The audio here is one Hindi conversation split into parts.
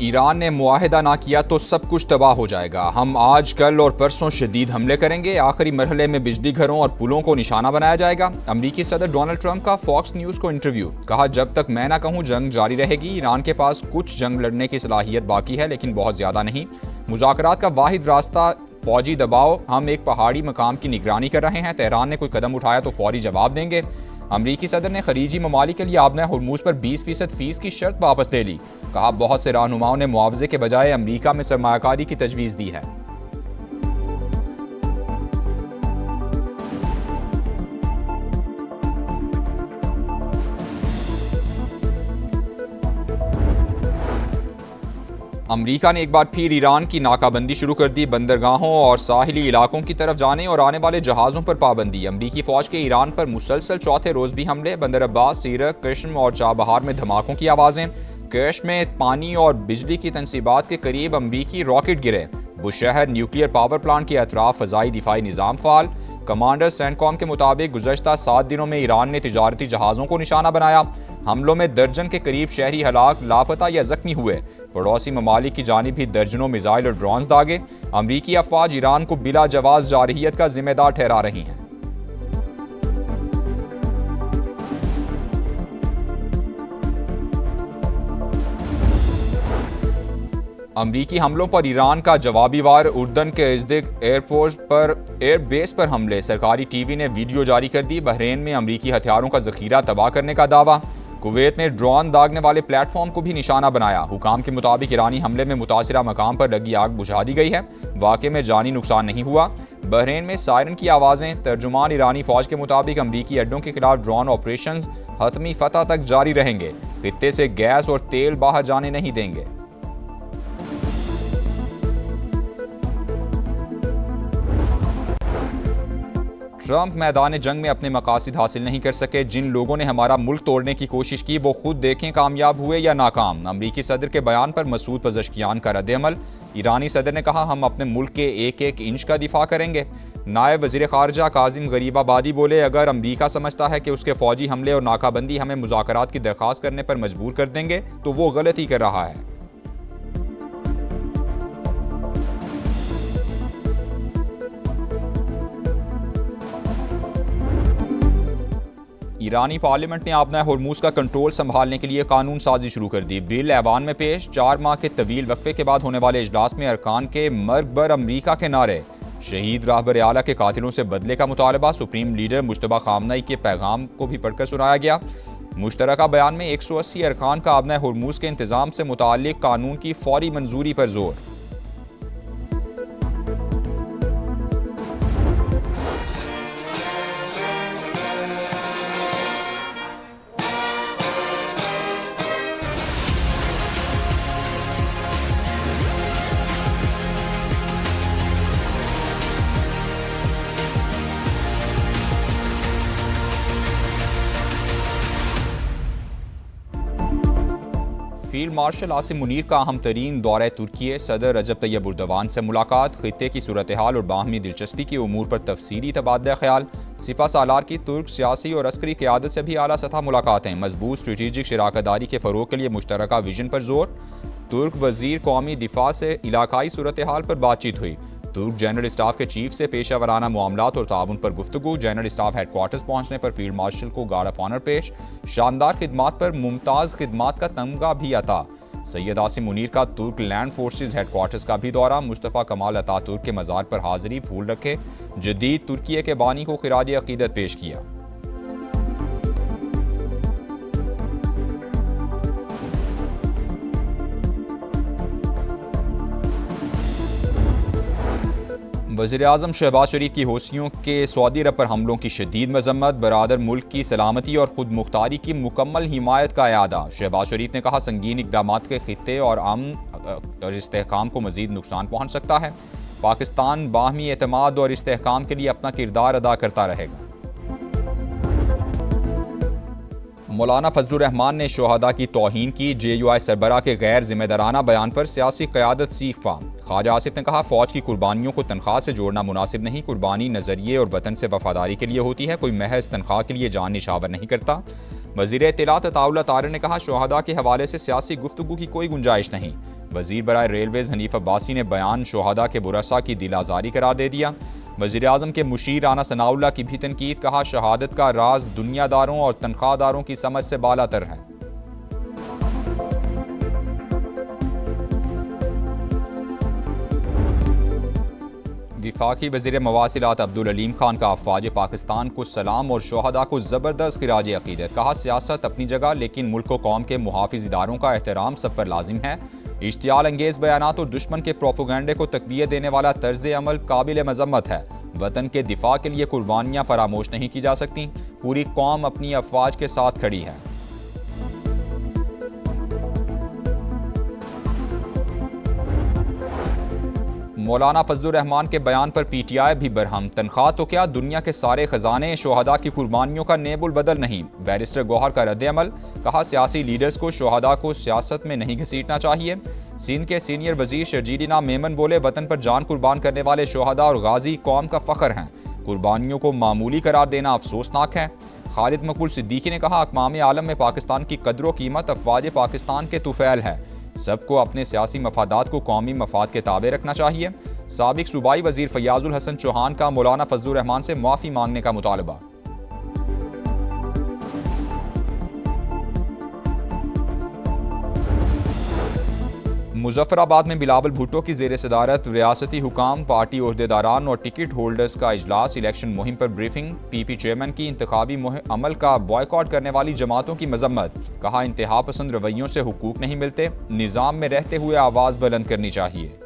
ईरान ने मुआहिदा ना किया तो सब कुछ तबाह हो जाएगा। हम आज, कल और परसों शदीद हमले करेंगे। आखिरी मरहले में बिजली घरों और पुलों को निशाना बनाया जाएगा। अमरीकी सदर डोनाल्ड ट्रंप का फॉक्स न्यूज़ को इंटरव्यू। कहा, जब तक मैं ना कहूँ जंग जारी रहेगी। ईरान के पास कुछ जंग लड़ने की सलाहियत बाकी है, लेकिन बहुत ज़्यादा नहीं। मुज़ाकरात का वाहिद रास्ता फौजी दबाव। हम एक पहाड़ी मकाम की निगरानी कर रहे हैं। तेहरान ने कोई कदम उठाया तो फौरी जवाब देंगे। अमरीकी सदर ने खलीजी ममालिक के लिए आबना हुर्मुज़ पर 20% फीस की शर्त वापस ले ली। कहा, बहुत से रहनुमाओं ने मुआवजे के बजाय अमरीका में सरमायाकारी की तजवीज़ दी है। अमरीका ने एक बार फिर ईरान की नाकाबंदी शुरू कर दी। बंदरगाहों और साहिली इलाकों की तरफ जाने और आने वाले जहाज़ों पर पाबंदी। अमरीकी फ़ौज के ईरान पर मुसलसल चौथे रोज़ भी हमले। बंदर अब्बास, सीरक, कश्म और चाबहार में धमाकों की आवाज़ें। कश्म में पानी और बिजली की तनसीबात के करीब अमरीकी रॉकेट गिरे। बुशहर न्यूक्लियर पावर प्लांट के अतराफ फ़ज़ाई दिफाई निज़ाम फ़ाल। कमांडर सेंटकॉम के मुताबिक गुज़श्ता 7 दिनों में ईरान ने तिजारती जहाज़ों को निशाना बनाया। हमलों में दर्जन के करीब शहरी हलाक, लापता या जख्मी हुए। पड़ोसी ममालिक की जानिब भी दर्जनों मिसाइल और ड्रोन्स दागे। अमरीकी अफवाज ईरान को बिला जवाज़ जारहियत का जिम्मेदार ठहरा रही हैं। अमरीकी हमलों पर ईरान का जवाबी वार। उर्दन के इज़्दिक एयरबेस पर हमले। सरकारी टीवी ने वीडियो जारी कर दी। बहरीन में अमरीकी हथियारों का जखीरा तबाह करने का दावा। कुवैत में ड्रोन दागने वाले प्लेटफॉर्म को भी निशाना बनाया। हुकाम के मुताबिक ईरानी हमले में मुतासिरा मकाम पर लगी आग बुझा दी गई है। वाक़े में जानी नुकसान नहीं हुआ। बहरीन में सायरन की आवाज़ें। तर्जुमान ईरानी फ़ौज के मुताबिक अमरीकी अड्डों के खिलाफ ड्रोन ऑपरेशंस हतमी फतह तक जारी रहेंगे। खित्ते से गैस और तेल बाहर जाने नहीं देंगे। ट्रंप मैदान जंग में अपने मकासद हासिल नहीं कर सके। जिन लोगों ने हमारा मुल्क तोड़ने की कोशिश की वो खुद देखें कामयाब हुए या नाकाम। अमरीकी सदर के बयान पर मसूद पज़ेश्कियान का रद्द-ए-अमल। ईरानी सदर ने कहा, हम अपने मुल्क के एक एक इंच का दिफा करेंगे। नायब वज़ीर ख़ारजा काज़िम गरीबाबादी बोले, अगर अमरीका समझता है कि उसके फ़ौजी हमले और नाकाबंदी हमें मुज़ाकरात की दरख्वास्त करने पर मजबूर कर देंगे तो वो गलती कर रहा है। ईरानी पार्लियामेंट ने आबना हुर्मुज़ का कंट्रोल संभालने के लिए कानून साजी शुरू कर दी। बिल ऐवान में पेश। 4 माह के तवील वक्फे के बाद होने वाले इजलास में अरकान के मर्ग बर अमरीका के नारे। शहीद राहबर आला के कातिलों से बदले का मुतालबा। सुप्रीम लीडर मुश्तबा खामनई के पैगाम को भी पढ़कर सुनाया गया। मुश्तरका बयान में 180 अरकान का आबना हुर्मुज़ के इंतज़ाम से मुताल्लिक कानून की फौरी मंजूरी पर जोर। फील्ड मार्शल आसिम मुनीर का अहम तरीन दौरा तुर्की। सदर रजब तैयब एर्दोगान से मुलाकात। खित्ते की सूरत हाल और बाहमी दिलचस्पी के उमूर पर तफसीली तबादला ख्याल। सिपा सालार की तुर्क सियासी और अस्करी क़यादत से भी आला सतह मुलाकातें। मजबूत स्ट्रेटेजिक शराकतदारी के फ़रोग़ के लिए मुश्तरका विजन पर जोर। तुर्क वज़ीर कौमी दिफा से इलाकाई सूरत हाल पर बातचीत हुई। तुर्क जनरल स्टाफ के चीफ से पेशा वराना मामलात और ताउन पर गुफ्तगू। जनरल स्टाफ हेडक्वार्टर्स पहुंचने पर फील्ड मार्शल को गार्ड ऑफ ऑनर पेश। शानदार खिदमात पर मुमताज़ खिदमात का तमगा भी अता। सैयद आसिम मुनीर का तुर्क लैंड फोर्सेस हेडक्वार्टर्स का भी दौरा। मुस्तफ़ा कमाल अतातुर्क के मज़ार पर हाज़िरी, फूल रखे। जदीद तुर्की के बानी को खिराज अक़ीदत पेश किया। वज़ीर-ए-आज़म शहबाज शरीफ की हौसियों के सऊदी अरब पर हमलों की शदीद मजम्मत। बरादर मुल्क की सलामती और खुद मुख्तारी की मुकम्मल हिमायत का अयादा। शहबाज शरीफ ने कहा, संगीन इक़दामात के खित्ते और अमन और इस्तेहकाम को मज़ीद नुकसान पहुँच सकता है। पाकिस्तान बाहमी एतमाद और इस्तेहकाम के लिए अपना किरदार अदा करता रहेगा। मौलाना फजलुर रहमान ने शोहदा की तौहीन की। JUI सरबराह के गैर जिम्मेदाराना बयान पर सियासी क़यादत सीख पा। ख्वाजा आसिफ ने कहा, फ़ौज की कुर्बानियों को तनख्वाह से जोड़ना मुनासिब नहीं। कुर्बानी नज़रिए और वतन से वफादारी के लिए होती है, कोई महज तनख्वाह के लिए जान निशावर नहीं करता। वज़ीर इत्तलात अताउल्लाह तारिक ने कहा, शोहदा के हवाले से सियासी गुफ्तगू की कोई गुंजाइश नहीं। वजीर बराए रेलवेज हनीफ अब्बासी ने बयान शोहदा के बुरसा की दिल आज़ारी करार दे दिया। वज़ीर आज़म के मुशीर राना सनाउल्लाह की भी तनकीद, कहा शहादत का राज दुनियादारों और तनख्वाहदारों की समझ से बालातर है। विफाकी वज़ीर मवासिलात अब्दुल अलीम खान का अफ़वाज पाकिस्तान को सलाम और शोहदा को ज़बरदस्त खिराज अक़ीदत, कहा सियासत अपनी जगह लेकिन मुल्क व कौम के मुहाफ़िज़ इदारों का एहतराम सब पर लाजिम है। इश्तियाल अंगेज़ बयानात और दुश्मन के प्रोपोगंडे को तक़वियत देने वाला तर्ज़ अमल काबिल मज़म्मत है। वतन के दिफा के लिए कुर्बानियाँ फरामोश नहीं की जा सकती। पूरी कौम अपनी अफ़वाज के साथ खड़ी है। मौलाना फजलुर रहमान के बयान पर पीटीआई भी बरहम, तनख्वाह तो क्या दुनिया के सारे खजाने शोहदा की कुर्बानियों का नेबुल बदल नहीं। बैरिस्टर गौहर का रद्द-ए-अमल, कहा सियासी लीडर्स को शोहदा को सियासत में नहीं घसीटना चाहिए। सिंध के सीनियर वजीर शर्जीली नाम मेमन बोले, वतन पर जान कुर्बान करने वाले शोहदा और गाजी कौम का फ़ख्र हैं। कुर्बानियों को मामूली करार देना अफसोसनाक है। खालिद मकबूल सिद्दीकी ने कहा, अक़वाम आलम में पाकिस्तान की कदर कीमत अफ़वाज पाकिस्तान के तुफ़ैल है। सबको अपने सियासी मफादात को कौमी मफाद के ताबे रखना चाहिए। साबिक सूबाई वजीर फैयाजुल हसन चौहान का मौलाना फजलुर रहमान से माफ़ी मांगने का मुतालबा। मुजफ्फराबाद में बिलावल भुट्टो की ज़ेर सदारत रियासती हुकाम, पार्टी ओहदेदारान और टिकट होल्डर्स का इजलास, इलेक्शन मुहिम पर ब्रीफिंग। पीपी चेयरमैन की इंतखाबी अमल का बॉयकॉट करने वाली जमातों की मजम्मत, कहा इंतहा पसंद रवैयों से हुकूक नहीं मिलते, निज़ाम में रहते हुए आवाज़ बुलंद करनी चाहिए।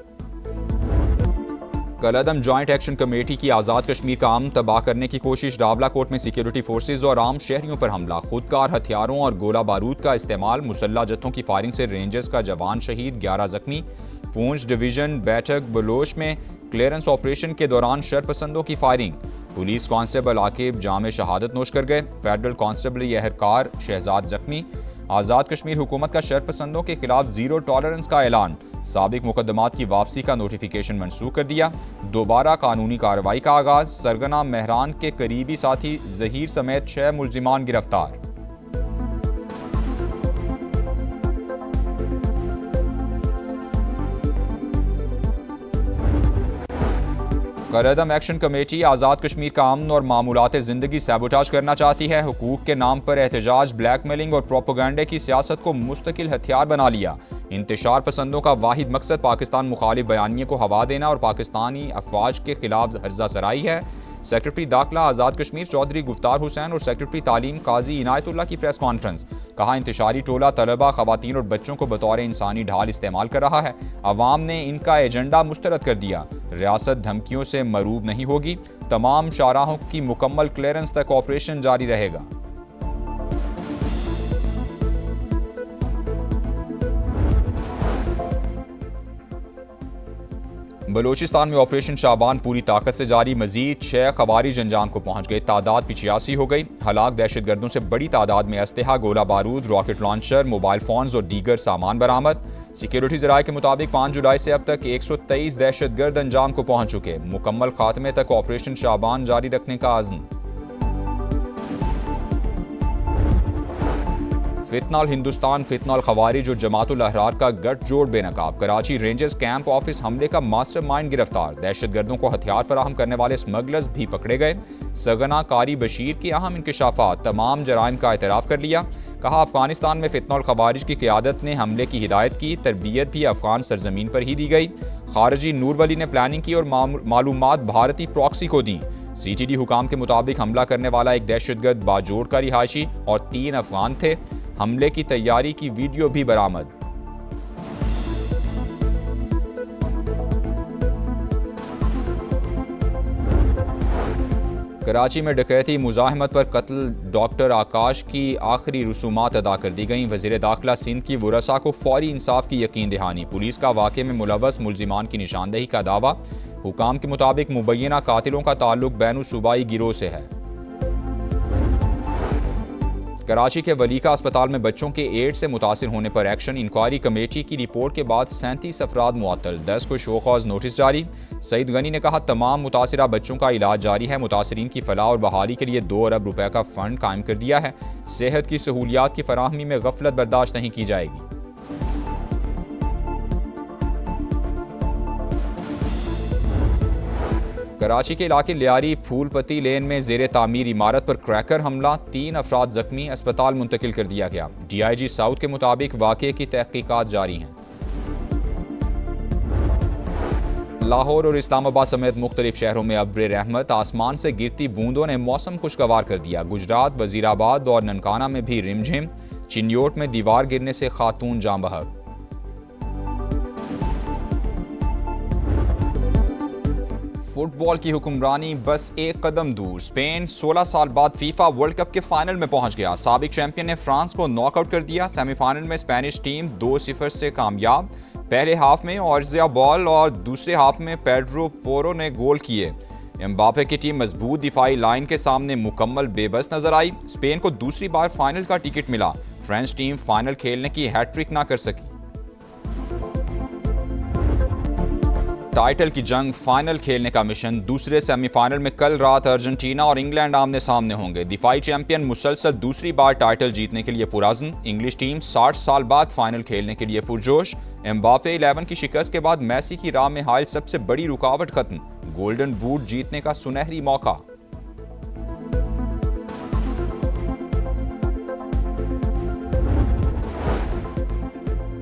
कलअदम जॉइंट एक्शन कमेटी की आज़ाद कश्मीर का अमन तबाह करने की कोशिश। रावलाकोट में सिक्योरिटी फोर्सेज और आम शहरियों पर हमला, खुदकार हथियारों और गोला बारूद का इस्तेमाल, मुसल्ला जत्थों की फायरिंग से रेंजर्स का जवान शहीद, 11 जख्मी। पूंछ डिवीजन बैठक बलोच में क्लियरेंस ऑपरेशन के दौरान शरपसंदों की फायरिंग, पुलिस कांस्टेबल आकिब जाम शहादत नोश कर गए, फेडरल कांस्टेबल यहरकार शहजाद जख्मी। आज़ाद कश्मीर हुकूमत का शरपसंदों के खिलाफ जीरो टॉलरेंस का ऐलान, साबिक मुकदमात की वापसी का नोटिफिकेशन मनसूख कर दिया। दोबारा कानूनी कार्रवाई का आगाज, सरगना मेहरान के करीबी साथी जहीर समेत 6 मुल्जिमान गिरफ्तार। कलअदम एक्शन कमेटी आज़ाद कश्मीर का अमन और मामूलात ज़िंदगी सैबोटाज करना चाहती है। हुकूक के नाम पर एहतजाज, ब्लैकमेलिंग और प्रोपोगंडे की सियासत को मुस्तकिल हथियार बना लिया। इंतशार पसंदों का वाहिद मकसद पाकिस्तान मुखालिफ बयानिए को हवा देना और पाकिस्तानी अफवाज के खिलाफ हर्जा सराई है। सेक्रेटरी दाखिला आज़ाद कश्मीर चौधरी गुफ्तार हुसैन और सेक्रेटरी तालीम काजी इनायतुल्लाह की प्रेस कॉन्फ्रेंस, कहा इंतशारी टोला तलबा, खवातीन और बच्चों को बतौर इंसानी ढाल इस्तेमाल कर रहा है। अवाम ने इनका एजेंडा मुस्तरद कर दिया। रियासत धमकियों से मरूब नहीं होगी। तमाम शाहराहों की मुकम्मल क्लियरेंस तक ऑपरेशन जारी रहेगा। बलोचिस्तान में ऑपरेशन शाबान पूरी ताकत से जारी, मजीद 6 खवारिज अंजाम को पहुंच गए, तादाद 85 हो गई। हलाक दहशतगर्दों से बड़ी तादाद में अस्तेहा, गोला बारूद, रॉकेट लॉन्चर, मोबाइल फोन्स और दीगर सामान बरामद। सिक्योरिटी ज़राए के मुताबिक 5 जुलाई से अब तक 123 दहशतगर्द अंजाम को पहुंच चुके। मुकम्मल खात्मे तक ऑपरेशन शाबान जारी रखने का आज़म। फितनाल हिंदुस्तान, फितनाल खवारिज और जमातुल अहरार का गठजोड़ बेनकाब। कराची रेंजर्स कैंप ऑफिस हमले का मास्टरमाइंड गिरफ्तार, दहशतगर्दों को हथियार फराहम करने वाले स्मगलर्स भी पकड़े गए। सगना कारी बशीर की अहम इंकशाफात, तमाम जराइम का एतराफ़ कर लिया। कहा अफगानिस्तान में फितनाल खवारिज की क़यादत ने हमले की हिदायत की, तरबियत भी अफगान सरजमीन पर ही दी गई। खारजी नूर वली ने प्लानिंग की और मालूमात भारतीय प्रॉक्सी को दी। CTD हुकाम के मुताबिक हमला करने वाला एक दहशतगर्द बाजोड़ का रिहायशी और 3 अफगान थे। हमले की तैयारी की वीडियो भी बरामद। कराची में डकैती, मुजाहिमत पर कत्ल डॉक्टर आकाश की आखिरी रसूमात अदा कर दी गईं। वज़ीर दाखिला सिंध की वुरसा को फौरी इंसाफ की यकीन दहानी, पुलिस का वाक़े में मुलव्वस मुल्जिमान की निशानदेही का दावा। हुकाम के मुताबिक मुबैना कातिलों का ताल्लुक बैनु सूबाई गिरोह से है। कराची के वलीका अस्पताल में बच्चों के एड्स से मुतासिर होने पर एक्शन, इंक्वायरी कमेटी की रिपोर्ट के बाद 37 अफराद मुअत्तल, 10 को शोकॉज नोटिस जारी। सईद गनी ने कहा तमाम मुतासिरा बच्चों का इलाज जारी है। मुतासिरीन की फलाह और बहाली के लिए 2 अरब रुपए का फंड कायम कर दिया है। सेहत की सहूलियात की फराहमी में गफलत बर्दाश्त नहीं की जाएगी। कराची के इलाके लियारी फूलपति लेन में जेर तामीर इमारत पर क्रैकर हमला, 3 अफराद जख्मी, अस्पताल मुंतकिल कर दिया गया। DIG साउथ के मुताबिक वाक़े की तहकीकात जारी हैं। लाहौर और इस्लामाबाद समेत मुख्तलिफ शहरों में अब्र रहमत, आसमान से गिरती बूंदों ने मौसम खुशगवार कर दिया। गुजरात, वजीराबाद और ननकाना में भी रिमझिम, चिन्योट में दीवार गिरने से खातून जाँ बहक। फुटबॉल की हुक्मरानी बस एक कदम दूर, स्पेन 16 साल बाद फीफा वर्ल्ड कप के फाइनल में पहुंच गया। साबिक चैंपियन ने फ्रांस को नॉकआउट कर दिया। सेमीफाइनल में स्पेनिश टीम 2-0 से कामयाब। पहले हाफ में ओर्जियाबॉल और दूसरे हाफ में पेड्रो पोरो ने गोल किए। एम्बापे की टीम मजबूत दिफाई लाइन के सामने मुकम्मल बेबस नजर आई। स्पेन को दूसरी बार फाइनल का टिकट मिला। फ्रेंच टीम फाइनल खेलने की हैट्रिक ना कर सकी। टाइटल की जंग, फाइनल खेलने का मिशन। दूसरे सेमीफाइनल में कल रात अर्जेंटीना और इंग्लैंड आमने सामने होंगे। दिफाई चैंपियन मुसलसल दूसरी बार टाइटल जीतने के लिए पुरअज़्म। इंग्लिश टीम 60 साल बाद फाइनल खेलने के लिए पुरजोश। एम्बापे 11 की शिकस्त के बाद मेसी की राह में हायल सबसे बड़ी रुकावट खत्म। गोल्डन बूट जीतने का सुनहरी मौका।